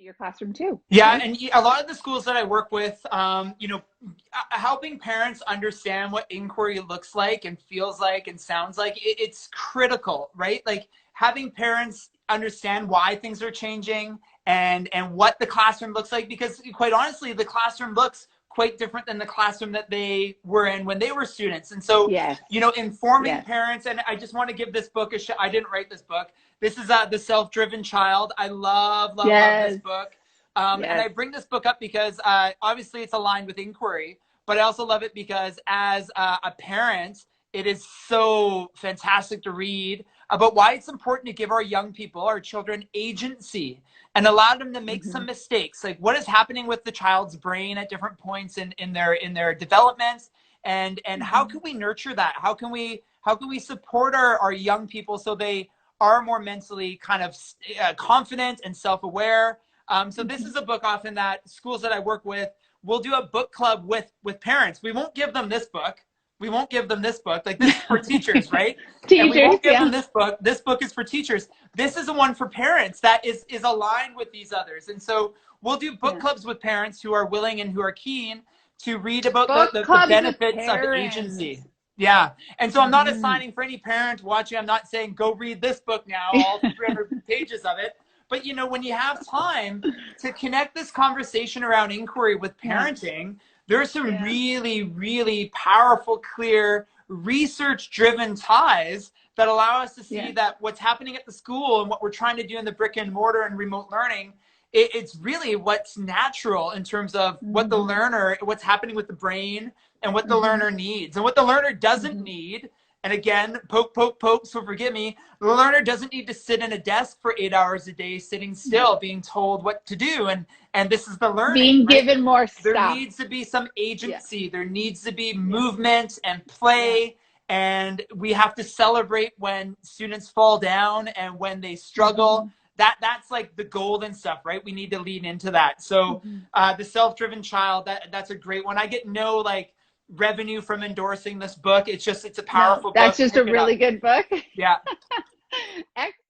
Your classroom too, Yeah, right? and a lot of the schools that I work with, helping parents understand what inquiry looks like and feels like and sounds like, it's critical, right? Like having parents understand why things are changing and what the classroom looks like, because quite honestly, the classroom looks quite different than the classroom that they were in when they were students. And so, Yes. informing Yes. parents, and I just want to give this book I didn't write this book. This is The Self-Driven Child. I love this Yes. book. And Yes. I bring this book up because obviously it's aligned with inquiry, but I also love it because as a parent, it is so fantastic to read about why it's important to give our young people, our children, agency and allow them to make Mm-hmm. some mistakes. Like what is happening with the child's brain at different points in their development, and how Mm-hmm. can we nurture that? How can we support our young people so they are more mentally kind of confident and self-aware. So this Mm-hmm. is a book often that schools that I work with will do a book club with parents. We won't give them this book. We won't give them this book. Like this is for teachers, right? And we Teachers, won't give them yeah. this book. This book is for teachers. This is the one for parents that is aligned with these others. And so we'll do book Yeah. clubs with parents who are willing and who are keen to read about Book the clubs with benefits of agency. parents. Yeah. And so I'm not Mm-hmm. assigning for any parent watching, I'm not saying go read this book now, all 300 pages of it. But when you have time to connect this conversation around inquiry with Yeah. parenting, there's some Yeah. really, really powerful, clear, research-driven ties that allow us to see Yeah. that what's happening at the school and what we're trying to do in the brick and mortar and remote learning, it's really what's natural in terms of what the Mm-hmm. learner, what's happening with the brain and what the Mm-hmm. learner needs and what the learner doesn't Mm-hmm. need. And again, poke, poke, poke, so forgive me, the learner doesn't need to sit in a desk for 8 hours a day, sitting No. still, being told what to do. And this is the learning, Being right? given more There stuff. needs to be some Yeah. agency. There needs to be Yeah. movement and Yeah. play. And we have to celebrate when students fall down and when they Mm-hmm. struggle. That's like the golden stuff, right? We need to lean into that. So Mm-hmm. The Self-Driven Child, that's a great one. I get no revenue from endorsing this book. It's a No, powerful that's book. just a Pick it really up. good book. Yeah. Excellent.